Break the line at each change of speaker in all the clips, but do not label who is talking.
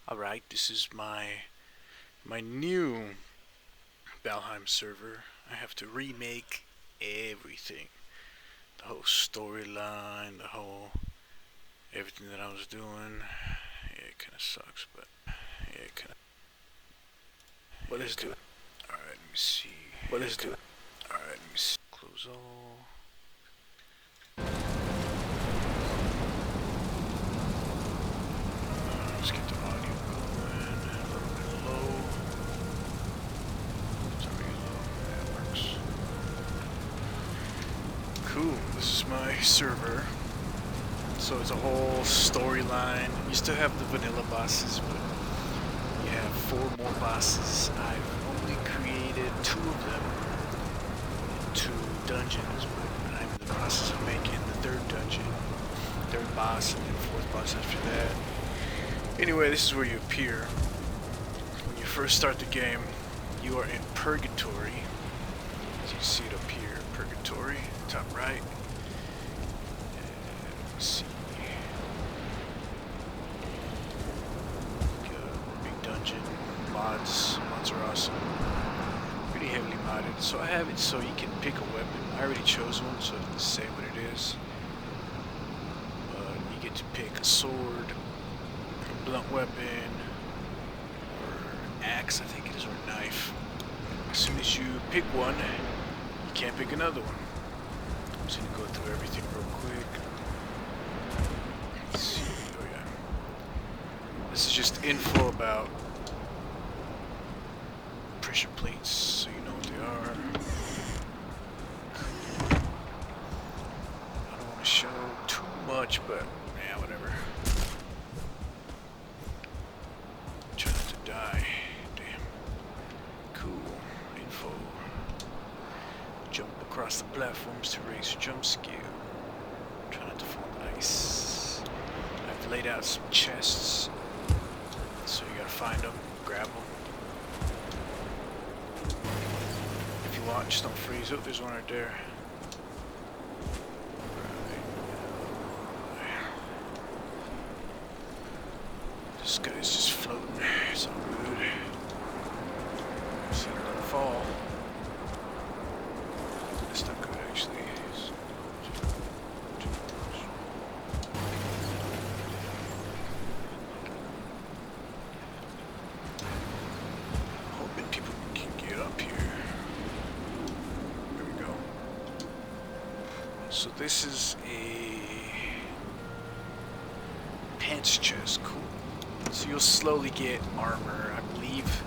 Alright, this is my new Valheim server. I have to remake everything. The whole storyline, the whole everything that I was doing. Yeah, it kinda sucks, but yeah, it kinda But let's do it. Alright, let me see. But let's do it. Alright, let me see. Close all. Let's get the audio going. A little bit low. It's already low. That works. Cool. This is my server. So it's a whole storyline. You still have the vanilla bosses, but you have 4 more bosses. I've only created 2 of them in 2 dungeons, but I'm in the process of making the 3rd dungeon, 3rd boss, and then 4th boss after that. Anyway, this is where you appear. When you first start the game, you are in Purgatory. As you see it up here, Purgatory, top right. Let's see. Big dungeon. Mods are awesome. Pretty heavily modded. So I have it so you can pick a weapon. I already chose one, so it doesn't say what it is. But you get to pick a sword, blunt weapon, or axe, I think it is, or knife. As soon as you pick one, you can't pick another one. I'm just gonna go through everything real quick. Let's see. Oh yeah. This is just info about pressure plates, so you know what they are. I don't want to show too much, but yeah, whatever. Try not to die. Damn. Cool. Info. Jump across the platforms to raise your jump skill. Try not to fall on ice. I've laid out some chests, so you gotta find them, grab them. If you want, just don't freeze. Oh, there's one right there. This guy's just floating. It's all good. See, don't fall. That's not good, actually. Hoping people can get up here. There we go. So this is a pants chest. Cool. So you'll slowly get armor. I believe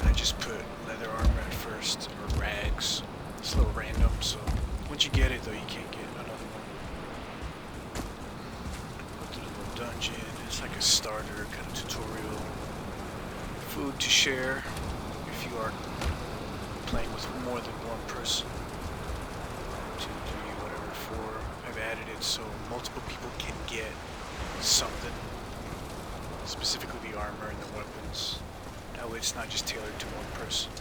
I just put leather armor at first, or rags. It's a little random, so once you get it though, you can't get another one. Go to the little dungeon. It's like a starter kind of tutorial. Food to share if you are playing with more than one person. 2, 3, whatever, 4. I've added it so multiple people can get something. Specifically the armor and the weapons. That way it's not just tailored to one person.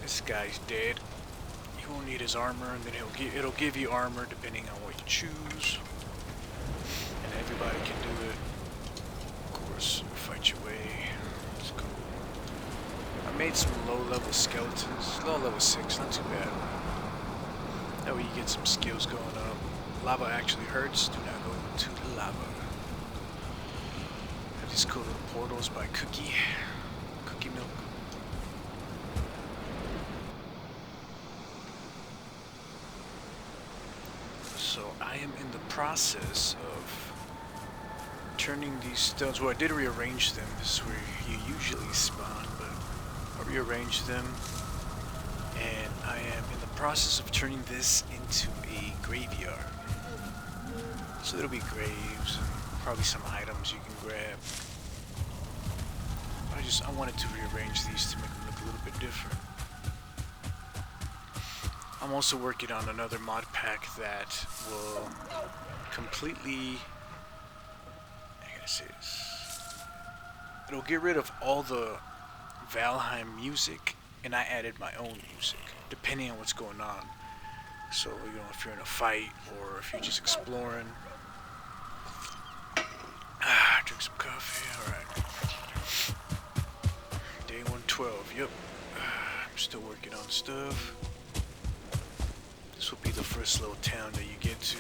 This guy's dead. You won't need his armor, and then it'll give you armor depending on what you choose. And everybody can do it. Of course, fight your way. It's cool. I made some low-level skeletons. Low level 6, not too bad. That way you get some skills going up. Lava actually hurts. Do not go into the lava. These cool little portals by Cookie Milk. So I am in the process of turning these stones. Well, I did rearrange them. This is where you usually spawn, but I rearranged them, and I am in the process of turning this into a graveyard. So there'll be graves and probably some items you can grab. I wanted to rearrange these to make them look a little bit different. I'm also working on another mod pack that will completely, I gotta say this, it'll get rid of all the Valheim music, and I added my own music, depending on what's going on. So, you know, if you're in a fight, or if you're just exploring, Still working on stuff. This will be the first little town that you get to.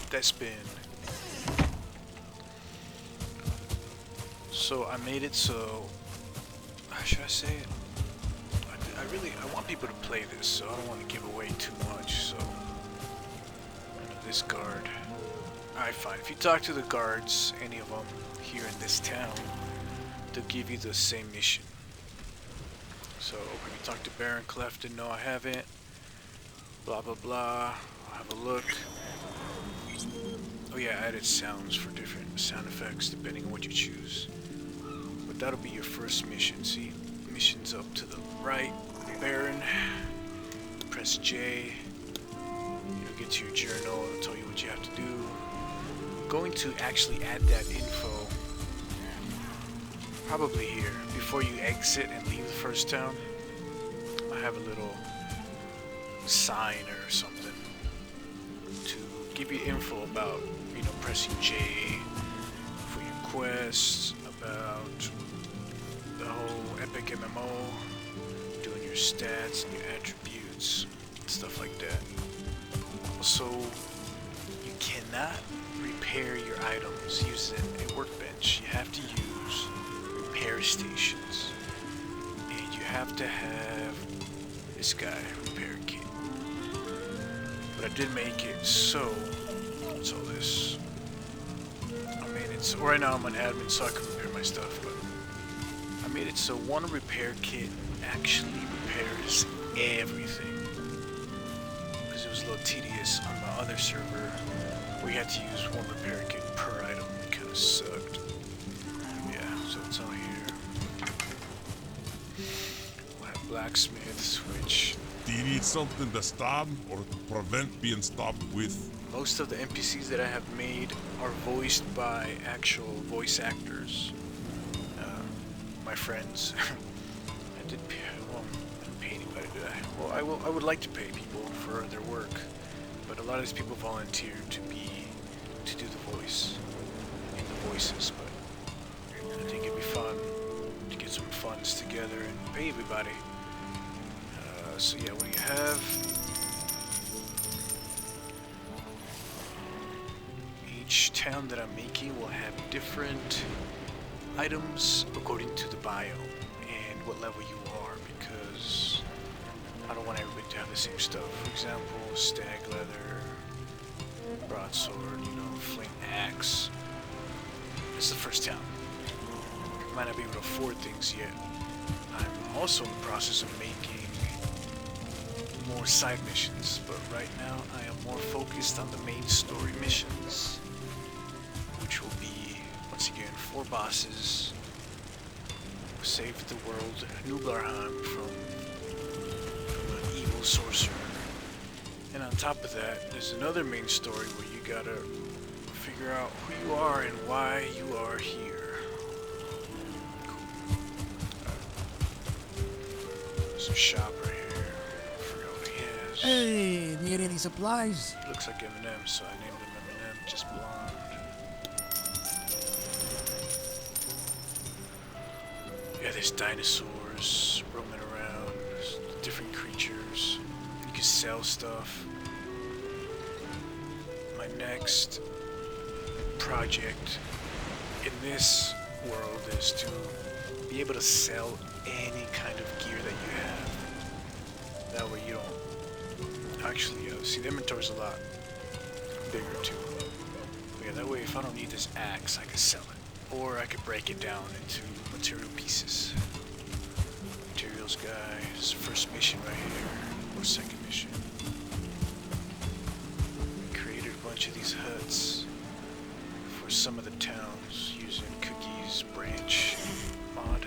That's been... So I made it so... How should I say it? I want people to play this, so I don't want to give away too much, so... This guard. Alright, fine. If you talk to the guards, any of them, here in this town, they'll give you the same mission. So, when you talk to Baron Clefton, no I haven't. Blah blah blah. I'll have a look. Oh yeah, I added sounds for different sound effects depending on what you choose. But that'll be your first mission. See, mission's up to the right. Baron. Press J. You'll get to your journal. It'll tell you what you have to do. I'm going to actually add that info probably here before you exit and leave the first town. I have a little sign or something to give you info about, you know, pressing J for your quests, about the whole epic MMO, doing your stats and your attributes, stuff like that. Also, you cannot repair your items using a workbench. You have to use repair stations, and you have to have this guy repair kit. But I did make it so, what's all this? I made it so, right now I'm an admin so I can repair my stuff, but I made it so one repair kit actually repairs everything. Because it was a little tedious on my other server. We had to use one repair kit per item. It kind of sucked. Yeah, so it's all here. We'll have blacksmiths, which...
Do you need something to stop or to prevent being stopped with?
Most of the NPCs that I have made are voiced by actual voice actors. My friends. I didn't pay anybody, did I? Well, I would like to pay people for their work, but a lot of these people volunteer to do the voice and the voices. But I think it'd be fun to get some funds together and pay everybody. So yeah, what do you have? Each town that I'm making will have different items according to the biome and what level you are, because I don't want everybody to have the same stuff. For example, stag leather, broadsword, you know, flint axe. This is the first town. Might not be able to afford things yet. I'm also in the process of making more side missions, but right now I am more focused on the main story missions, which will be, once again, 4 bosses. Save the world, New Valheim, from an evil sorcerer. And on top of that, there's another main story where you gotta figure out who you are and why you are here. Cool. There's a shop right here.
Hey, need any supplies?
He looks like Eminem, so I named him Eminem, just blonde. Yeah, there's dinosaurs roaming around, there's different creatures. You can sell stuff. My next project in this world is to be able to sell any kind of gear that you have. That way you don't... Actually, see, the inventory's a lot bigger too. But yeah, that way if I don't need this axe, I can sell it. Or I could break it down into material pieces. Materials guy, this is the first mission right here. Or second mission. We created a bunch of these huts for some of the towns using Cookie's branch mod.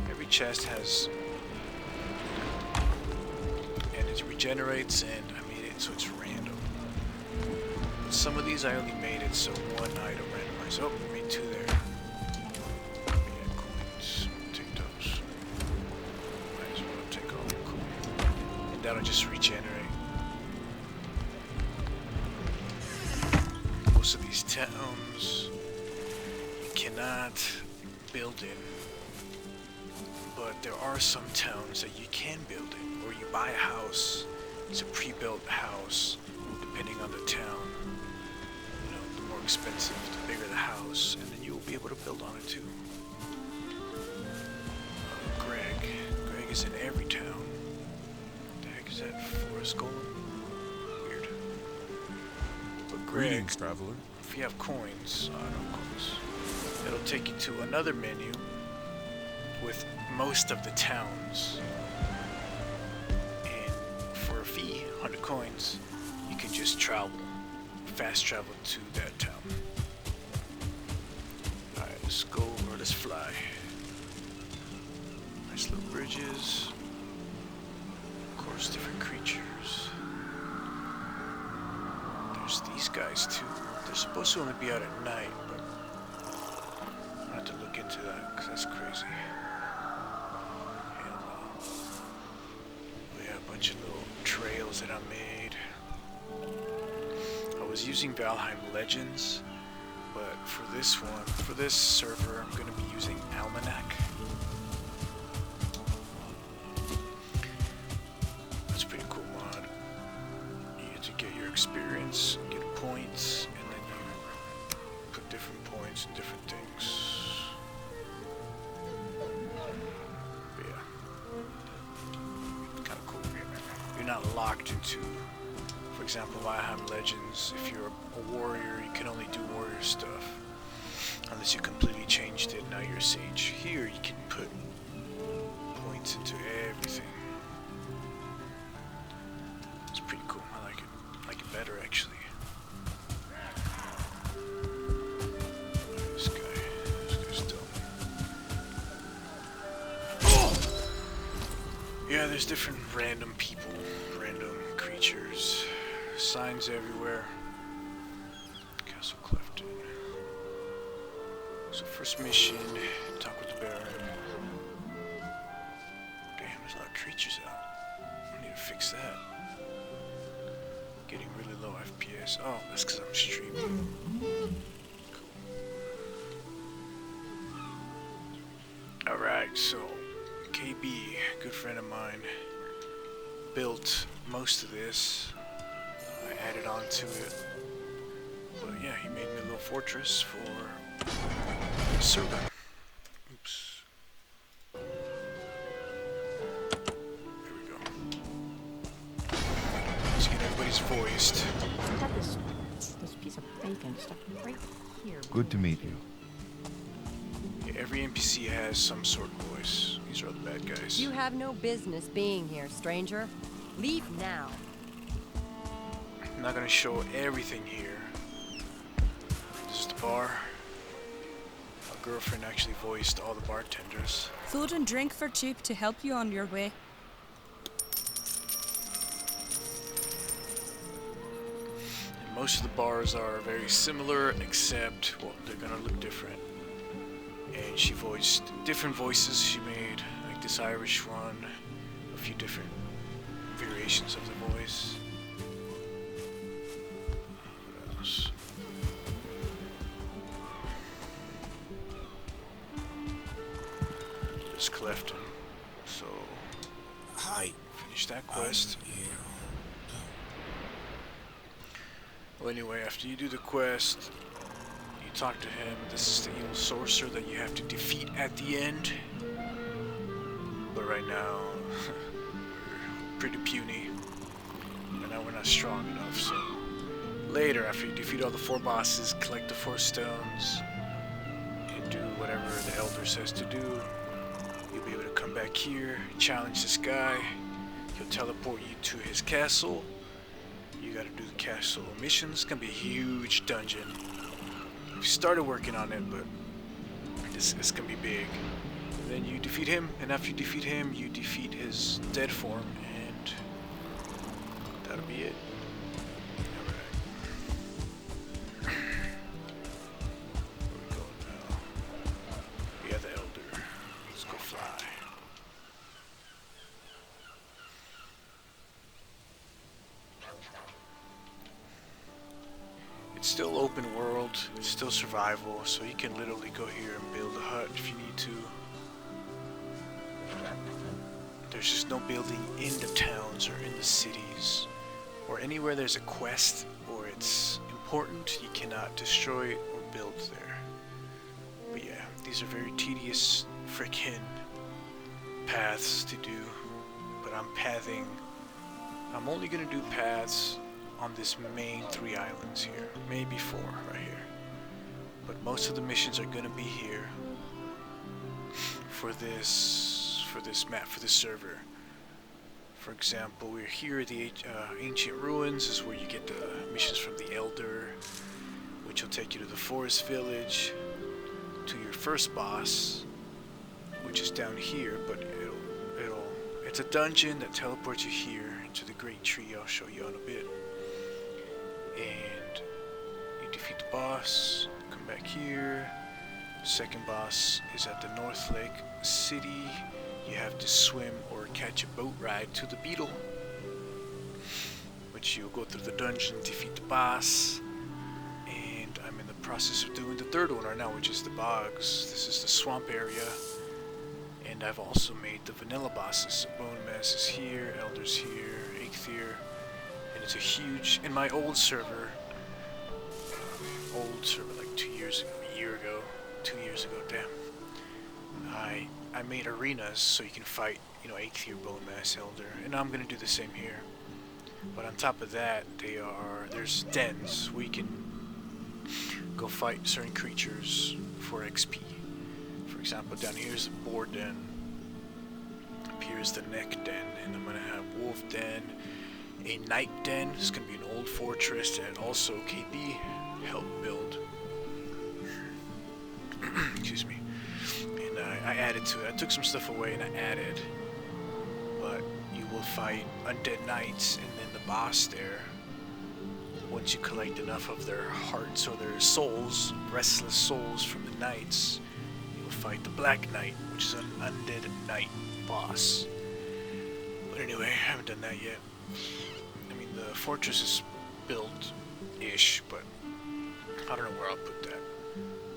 Every chest has... it regenerates, and I made it so it's random. But some of these I only made it so one item randomized. Oh, I made 2 there. Yeah, cool. Let's take those. Might as well take all the cool. And that'll just regenerate. Most of these towns you cannot build in, but but there are some towns that you can build it, or you buy a house. It's a pre-built house, depending on the town. You know, the more expensive, the bigger the house, and then you will be able to build on it too. Greg is in every town. What the heck is that? Forest Golem? Weird. But Greg,
Greetings, traveler.
if you have coins, no coins, it'll take you to another menu with most of the towns. And for a fee, 100 coins, you can just travel, fast travel to that town. Alright, let's go, or let's fly. Nice little bridges. Of course, different creatures. There's these guys too. They're supposed to only be out at night, but I'm gonna have to look into that because that's crazy. And we have a bunch of little trails that I made. I was using Valheim Legends, but for this one, for this server, I'm gonna be using Almanac. That's a pretty cool mod. You get to get your experience, get points, and then you put different points in different things. But yeah, kind of cool. You're not locked into, for example, Valheim Legends. If you're a warrior, you can only do warrior stuff unless you completely changed it. Now you're a sage. Here, you can put points into everything. It's pretty cool. I like it. I like it better, actually. This guy's dumb. Yeah, there's different random people, random creatures, signs everywhere. Castle Clifton. So first mission, talk with the Baron. Damn, there's a lot of creatures out. I need to fix that. Getting really low FPS. Oh, that's because I'm streaming. Cool. Alright, so KB, good friend of mine, built most of this. I added on to it. But yeah, he made me a little fortress for the server. Oops. There we go. Let's get everybody's voiced.
I got this piece of bacon stuck right here.
Good to meet you.
Yeah, every NPC has some sort of voice. These are all the bad guys.
You have no business being here, stranger. Leave now.
I'm not gonna show everything here. This is the bar. My girlfriend actually voiced all the bartenders.
Food and drink for cheap to help you on your way.
And most of the bars are very similar, except, well, they're gonna look different. And she voiced different voices she made, like this Irish one, a few different variations of the voice. What else? There's Clifton. So,
Hi.
finish that quest. Well, anyway, after you do the quest, you talk to him. This is the evil sorcerer that you have to defeat at the end. But right now, we're pretty puny. And now we're not strong enough, so... Later, after you defeat all the 4 bosses, collect the 4 stones, and do whatever the elder says to do, you'll be able to come back here, challenge this guy. He'll teleport you to his castle. You gotta do the castle missions. It's gonna be a huge dungeon. We started working on it, but it's gonna be big. And then you defeat him, and after you defeat him, you defeat his dead form, and that'll be it. Alright. Where we going now? We have the elder. Let's go fly. It's still open world, it's still survival, so you can literally go here and build a hut if you need to. There's just no building in the towns or in the cities or anywhere there's a quest or it's important. You cannot destroy or build there. But yeah, these are very tedious frickin' paths to do. But I'm only gonna do paths on this main 3 islands here. Maybe 4 right here. But most of the missions are gonna be here for this map, for this server. For example, we're here at the ancient ruins. This is where you get the missions from the Elder, which will take you to the forest village, to your first boss, which is down here. But it's a dungeon that teleports you here into the Great Tree. I'll show you in a bit. And you defeat the boss. Come back here. Second boss is at the North Lake City. You have to swim or catch a boat ride to the Beetle, which you'll go through the dungeon, defeat the boss, and I'm in the process of doing the third one right now, which is the bogs. This is the swamp area, and I've also made the vanilla bosses. So Bone Mass is here, Elder's here, Eikthyr, and it's a huge, in my old server like 2 years ago, a year ago, 2 years ago, damn. I made arenas so you can fight, you know, Eikthyr, Bone Mass, Elder, and I'm gonna do the same here. But on top of that, there's dens where you can go fight certain creatures for XP. For example, down here's the boar den. Up here's the neck den, and I'm gonna have wolf den, a night den. It's gonna be an old fortress that also KB helped build. Excuse me. And I added to it. I took some stuff away and I added. But you will fight undead knights and then the boss there. Once you collect enough of their hearts or their souls, restless souls from the knights, you will fight the Black Knight, which is an undead knight boss. But anyway, I haven't done that yet. I mean, the fortress is built-ish, but I don't know where I'll put that.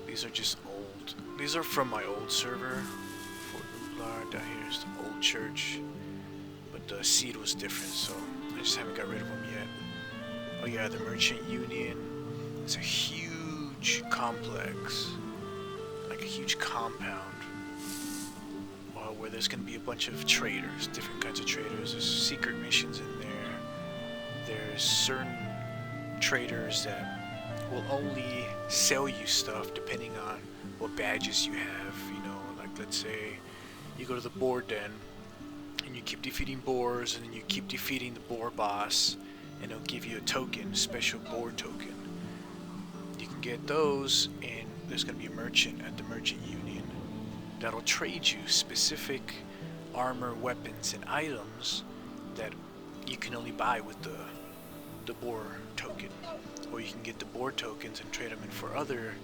These are just old. These are from my old server. Fort Nublar, down here is the old church. But the seed was different, so I just haven't got rid of them yet. Oh yeah, the Merchant Union. It's a huge complex. Like a huge compound. Where there's going to be a bunch of traders. Different kinds of traders. There's secret missions in there. There's certain traders that will only sell you stuff depending on what badges you have. You know, like let's say you go to the boar den and you keep defeating boars and then you keep defeating the boar boss and it'll give you a token, special boar token. You can get those, and there's going to be a merchant at the Merchant Union that'll trade you specific armor, weapons, and items that you can only buy with the boar token. Or you can get the boar tokens and trade them in for other,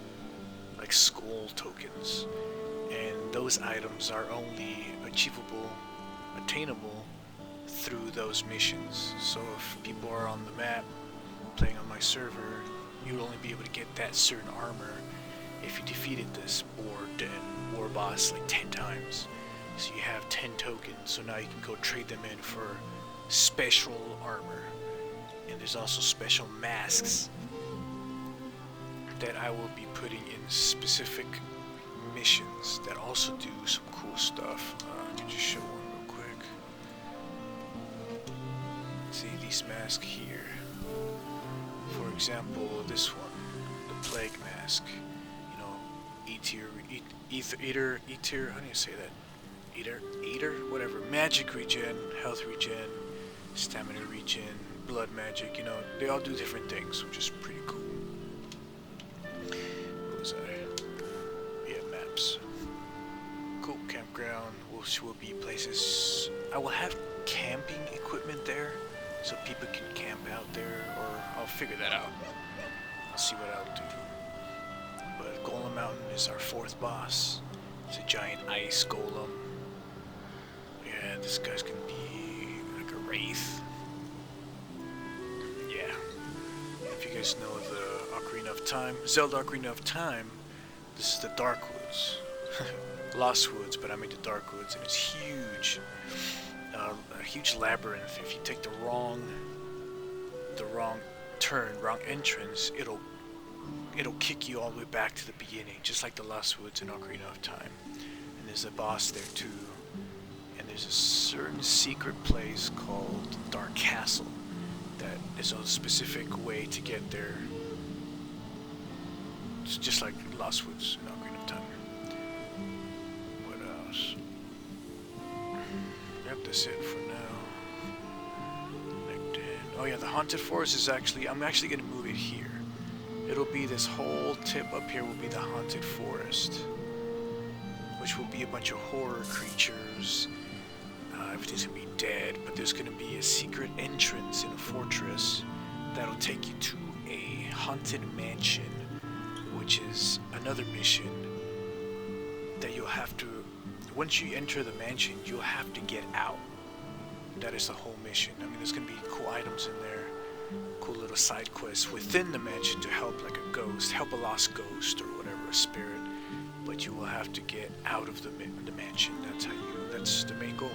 like skull tokens. And those items are only attainable through those missions. So if people are on the map playing on my server, you'll only be able to get that certain armor if you defeated this boar boss like 10 times. So you have 10 tokens, so now you can go trade them in for special armor. And there's also special masks that I will be putting in specific missions that also do some cool stuff. I can just show one real quick. See these masks here. For example, this one, the Plague Mask. You know, Eater, how do you say that? Eater, whatever. Magic regen, health regen, stamina regen, blood magic, you know, they all do different things, which is pretty cool. What was that? Yeah, maps. Cool campground, which will be places. I will have camping equipment there, so people can camp out there, or I'll figure that out. I'll see what I'll do. But Golem Mountain is our 4th boss. It's a giant ice golem. Yeah, this guy's gonna be like a wraith. Yeah. If you guys know the Ocarina of Time, Zelda Ocarina of Time, this is the Dark Woods. Lost Woods, but I made the Dark Woods, and it's huge. a huge labyrinth. If you take the wrong turn, wrong entrance, it'll kick you all the way back to the beginning, just like the Lost Woods in Ocarina of Time. And there's a boss there too. And there's a certain secret place called Dark Castle that is a specific way to get there. It's just like Lost Woods in Ocarina of Time. What else? Yep, that's it for now. Oh yeah, the Haunted Forest is actually, I'm actually going to move it here. It'll be this whole tip up here will be the Haunted Forest, which will be a bunch of horror creatures. Everything's going to be dead, but there's going to be a secret entrance in a fortress that'll take you to a haunted mansion, which is another mission that you'll have to, once you enter the mansion, you'll have to get out. That is the whole mission. I mean, there's going to be cool items in there, cool little side quests within the mansion to help like a ghost, help a lost ghost or whatever, a spirit. But you will have to get out of the mansion. That's the main goal.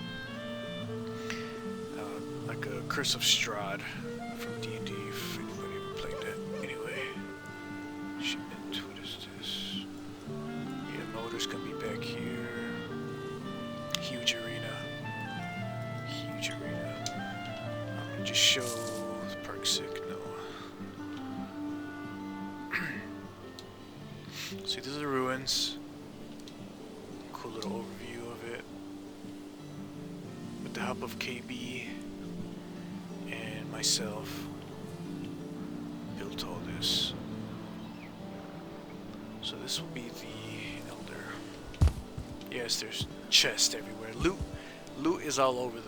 Like a Curse of Strahd from D&D, if anybody ever played that. Anyway, shipment, what is this? Yeah, motor's gonna be back here. Huge arena. I'm gonna just show the park signal. See, these are the ruins. Cool little overview of it. With the help of KB and myself, built all this. So this will be the Elder. Yes, there's chests everywhere. Loot is all over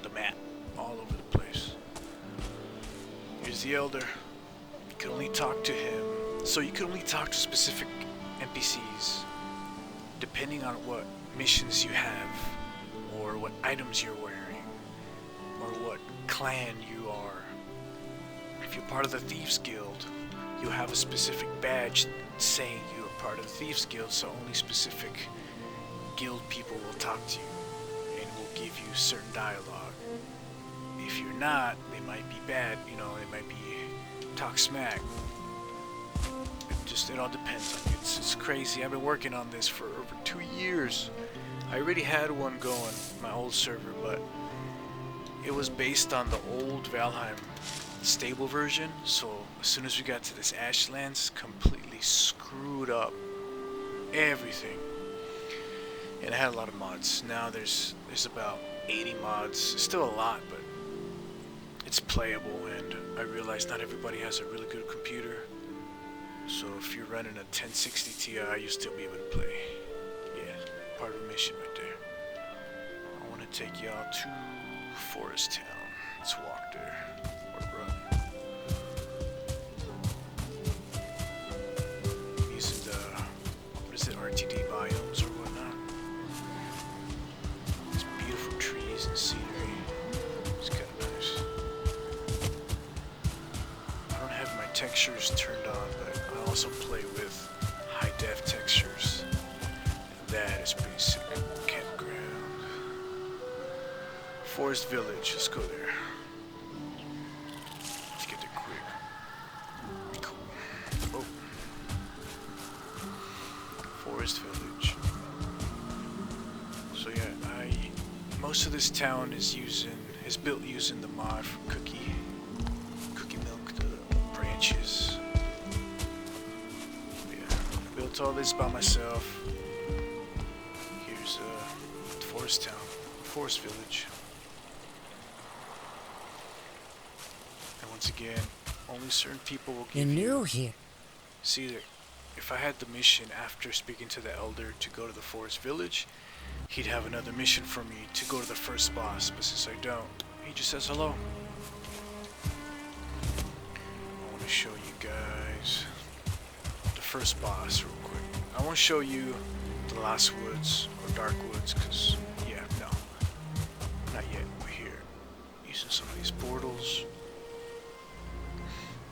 the map, all over the place. Here's the Elder. You can only talk to him. So you can only talk to specific NPCs depending on what missions you have, or what items you're wearing, or what clan you are. If you're part of the Thieves Guild, you have a specific badge saying you are part of the Thieves Guild, so only specific guild people will talk to you and will give you certain dialogue. If you're not, they might be bad, they might be talk smack. It all depends on you. It's crazy. I've been working on this for over 2 years. I already had one going, my old server, but it was based on the old Valheim stable version, so as soon as we got to this ashlands, completely screwed up everything. And it had a lot of mods. Now there's about 80 mods. Still a lot, but it's playable, and I realized not everybody has a really good computer. So if you're running a 1060 Ti, you'll still be able to play. Yeah, part of a mission right there. I want to take y'all to Forest Town. Let's walk there, or run. I'm using the, RTD biomes or whatnot. These beautiful trees and scenery. It's kind of nice. I don't have my textures turned on, but I also play with high def textures. And that is pretty sick. Campground. Forest Village, let's go there. Let's get there quick. Cool. Oh. Forest Village. So yeah, most of this town is built using the mod from Cookie Milk, the branches. Built all this by myself. Here's Forest Town, Forest Village. And once again, only certain people will
You're
give you.
new here.
See, if I had the mission after speaking to the Elder to go to the Forest Village, he'd have another mission for me to go to the first boss. But since I don't, he just says hello. I want to show you guys the first boss real quick. I won't show you the Lost Woods or Dark Woods, because, yeah, no. Not yet. We're here. Using some of these portals.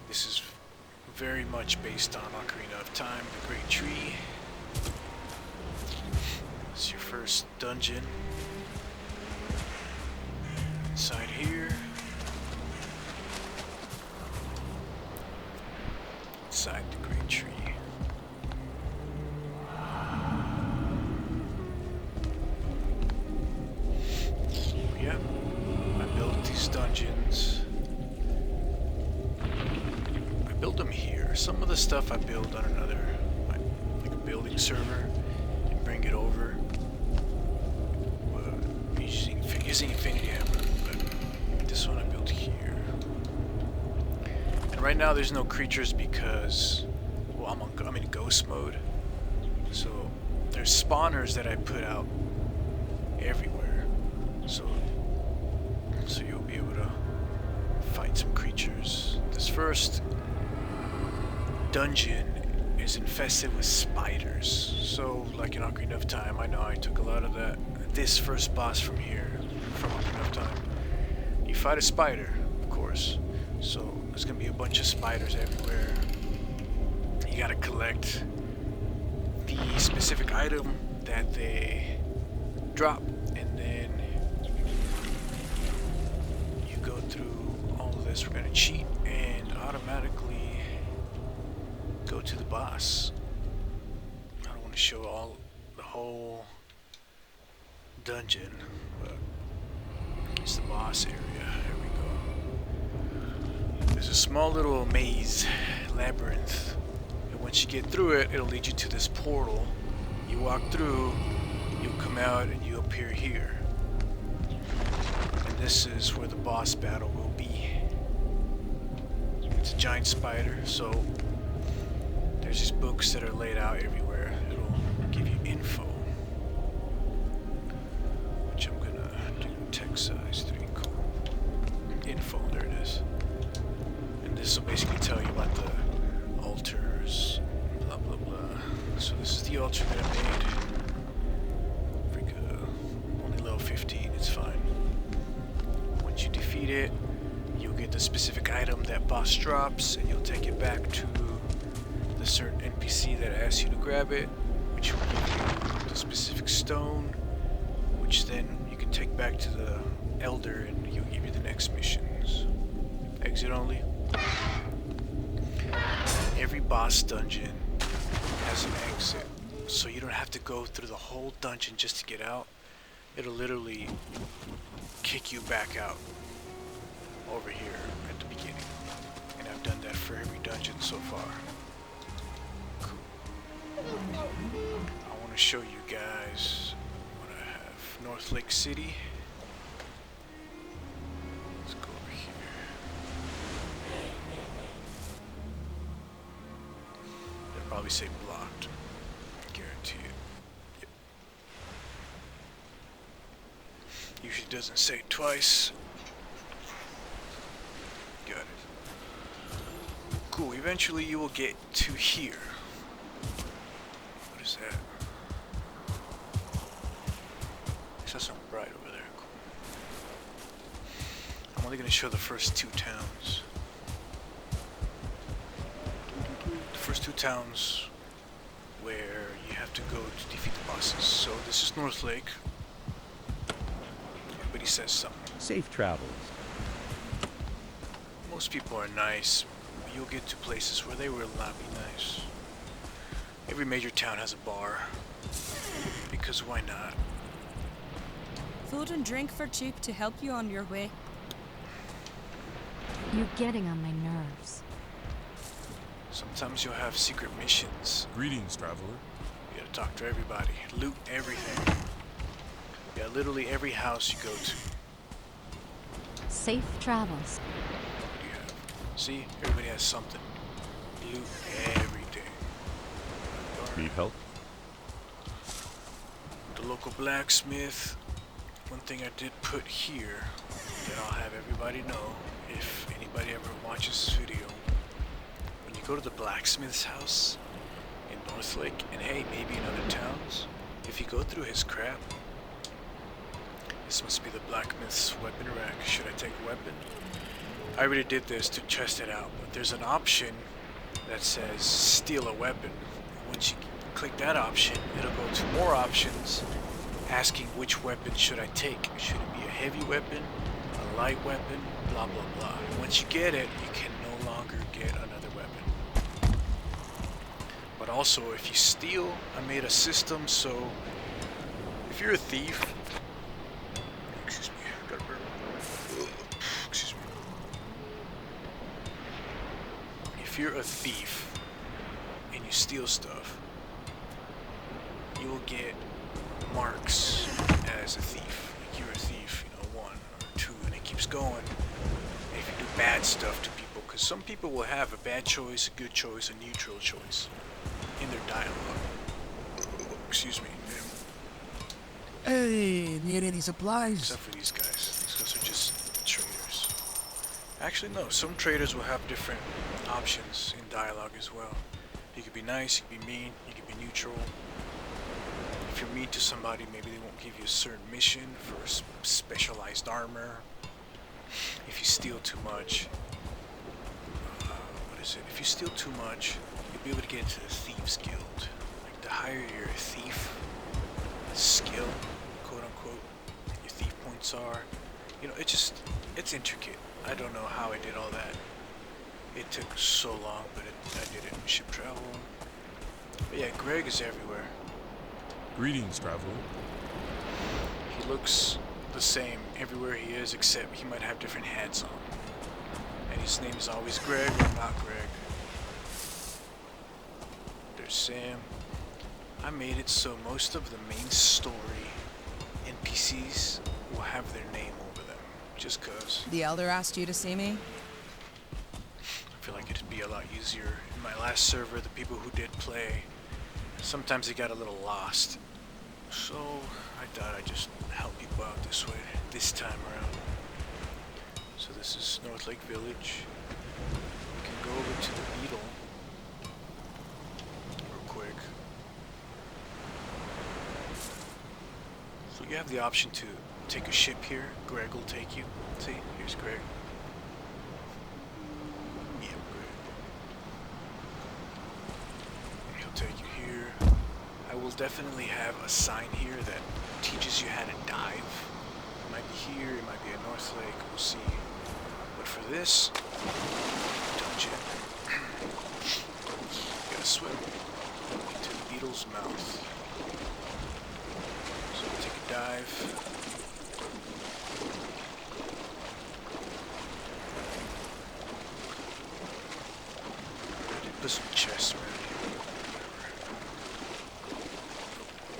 This is very much based on Ocarina of Time, the Great Tree. It's your first dungeon. inside here. Inside the great tree. So, yeah, I built these dungeons. I built them here. Some of the stuff I build on another, like a building server, and bring it over. Using Infinity Hammer, but this one I built here. And right now there's no creatures because, well, I'm in ghost mode. So there's spawners that I put out everywhere. So you'll be able to fight some creatures. This first dungeon is infested with spiders. So like in Ocarina of Time, I know I took a lot of this first boss from here. From Ocarina of Time. You fight a spider, of course. So there's gonna be a bunch of spiders everywhere. You gotta collect the specific item that they drop, and then you go through all of this. We're gonna cheat and automatically go to the boss. I don't want to show the whole dungeon, but it's the boss area. Here we go. There's a small little maze, labyrinth, and once you get through it, it'll lead you to this portal. You walk through, you'll come out, and you appear here. And this is where the boss battle will be. It's a giant spider, so there's these books that are laid out everywhere. It'll give you info. Which I'm gonna do text size 3, cool. Info, there it is. And this will basically tell you about the altars, blah blah blah. So this is the altar that I made. Only level 15, it's fine. Once you defeat it, you'll get the specific item that boss drops, and you'll take it back to the certain NPC that asks you to grab it, which will give you the specific stone, which then you can take back to the Elder, and he'll give you the next missions. Exit only. Every boss dungeon has an exit, so you don't have to go through the whole dungeon just to get out. It'll literally kick you back out over here at the beginning. And I've done that for every dungeon so far. Cool. I want to show you guys what I have. North Lake City. Let's go over here. They'll probably say blocked. Guarantee it. Yep. Usually doesn't say it twice. Got it. Cool, eventually you will get to here. What is that? I saw something bright over there. Cool. I'm only going to show the first 2 towns. The first 2 towns where you have to go to defeat the bosses. So this is North Lake. Everybody says something.
Safe travels.
Most people are nice, but you'll get to places where they will not be nice. Every major town has a bar, because why not?
Food and drink for cheap to help you on your way.
You're getting on my nerves.
Sometimes you'll have secret missions.
Greetings, traveler.
You gotta talk to everybody, loot everything. Yeah, literally every house you go to.
Safe travels.
What do you have? See, everybody has something. Loot everything.
Need help?
The local blacksmith. One thing I did put here that I'll have everybody know if anybody ever watches this video. When you go to the blacksmith's house in North Lake, and hey, maybe in other towns, if you go through his crap, this must be the blacksmith's weapon rack. Should I take a weapon? I already did this to test it out, but there's an option that says steal a weapon. Once you click that option, it'll go to more options asking which weapon should I take. Should it be a heavy weapon, a light weapon, blah blah blah. And once you get it, you can no longer get another weapon. But also, if you steal, I made a system so if you're a thief, excuse me, I got a burp. Excuse me. If you're a thief and you steal stuff, you will get marks as a thief. Like you're a thief, 1 or 2, and it keeps going. And if you do bad stuff to people, because some people will have a bad choice, a good choice, a neutral choice in their dialogue. Excuse me.
Hey, need any supplies?
Except for these guys. These guys are just traders. Actually, no. Some traders will have different options in dialogue as well. You could be nice, you could be mean, you could be neutral. If you're mean to somebody, maybe they won't give you a certain mission for specialized armor. If you steal too much, if you steal too much, you'll be able to get into the Thieves Guild. Like the higher your thief skill, quote unquote, your thief points are, it's intricate. I don't know how I did all that. It took so long, but I did it in ship travel. But yeah, Greg is everywhere.
Greetings, traveler.
He looks the same everywhere he is, except he might have different hats on. And his name is always Greg or not Greg. There's Sam. I made it so most of the main story NPCs will have their name over them, just cause.
The Elder asked you to see me?
I feel like it'd be a lot easier. In my last server, the people who did play, sometimes they got a little lost. So I thought I'd just help people out this way, this time around. So this is North Lake Village. We can go over to the Beetle real quick. So you have the option to take a ship here. Greg will take you. See, here's Greg. Yeah, Greg. He'll take you here. I will definitely have a sign here that teaches you how to dive. It might be here, it might be at North Lake, we'll see. But for this dungeon, you gotta swim into the beetle's mouth. So we take a dive. Put some chests around here.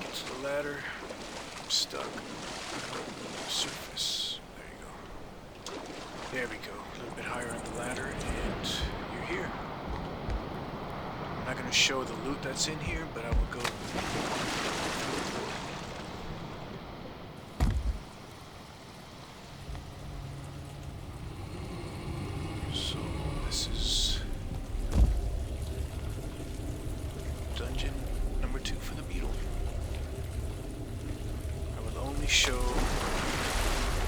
Get to the ladder. I'm stuck. Surface. There you go. There we go. A little bit higher on the ladder, and you're here. I'm not going to show the loot that's in here, but I will go. So this is dungeon number 2 for the beetle. I will only show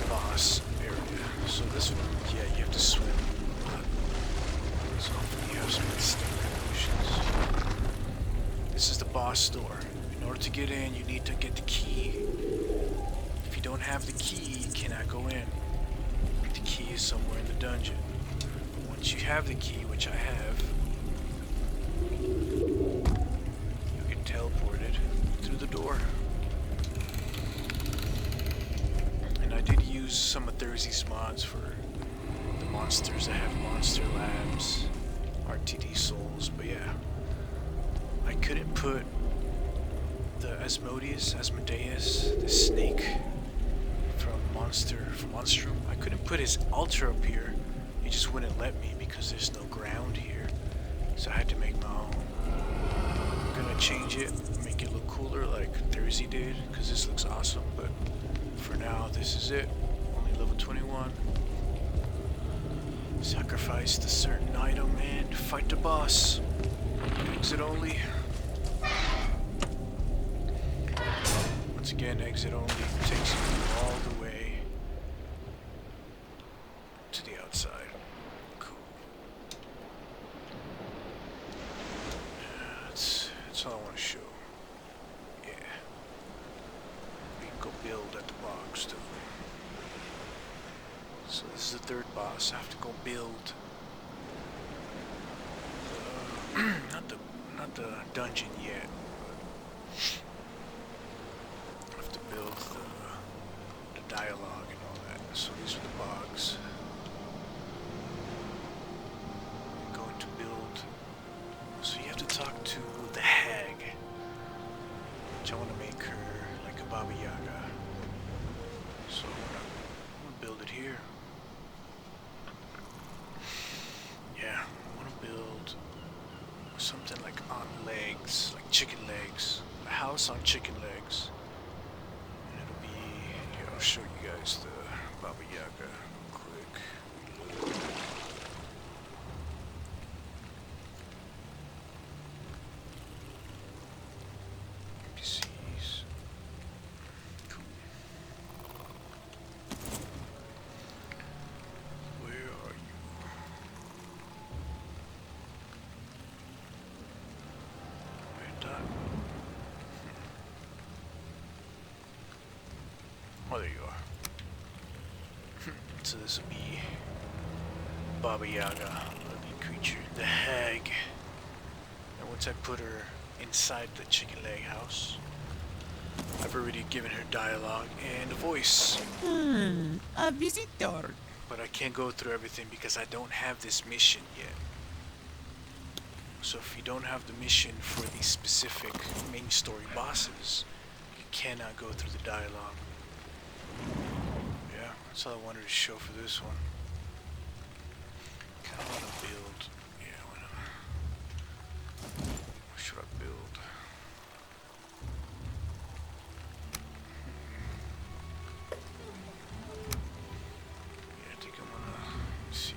the boss area. So this one, yeah, you have to swim. So hopefully you have some standard potions. This is the boss door. In order to get in, you need to get the key. If you don't have the key, you cannot go in. The key is somewhere in the dungeon. Once you have the key, which I have, you get teleported through the door. And I did use some of Thursday's mods for the monsters that have monster labs, RTD souls, but yeah. I couldn't put the Asmodeus, the snake from Monstrum. I couldn't put his altar up here. He just wouldn't let me because there's no ground here. So I had to make my own. I'm gonna change it, make it look cooler like Thursday did, because this looks awesome, but for now, this is it. Only level 21. Sacrifice the certain item and fight the boss. Exit only. Once again, exit only takes you all the way to the outside. Cool. That's all I want to show. Yeah. We can go build at the box too. So this is the third boss. I have to go build. Not the dungeon yet. I have to build the dialogue and all that. So these are the bogs. I'm going to build. So you have to talk to the hag. Which I want to make her like a Baba Yaga. So I'm gonna build it here. Yeah, I want to build something like on legs, like chicken legs. A house on chicken legs. And it'll be, here, I'll show you guys the Baba Yaga quick. NPCs. Cool. Where are you? Oh, there you are. So this will be Baba Yaga, lovely creature, the hag. And once I put her inside the chicken leg house, I've already given her dialogue and a voice.
A visitor.
But I can't go through everything because I don't have this mission yet. So if you don't have the mission for these specific main story bosses, you cannot go through the dialogue. Yeah, that's all I wanted to show for this one. Kinda wanna build. Yeah, what should I build? Yeah, I think I'm gonna see.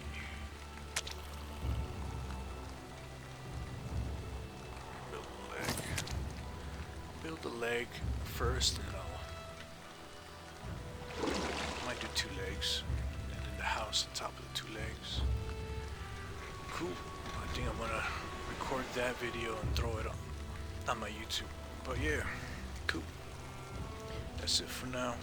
Build the leg first, and then I might do 2 legs, and then the house on top of the 2 legs. Cool. I think I'm gonna record that video and throw it on my YouTube. But yeah, cool. That's it for now.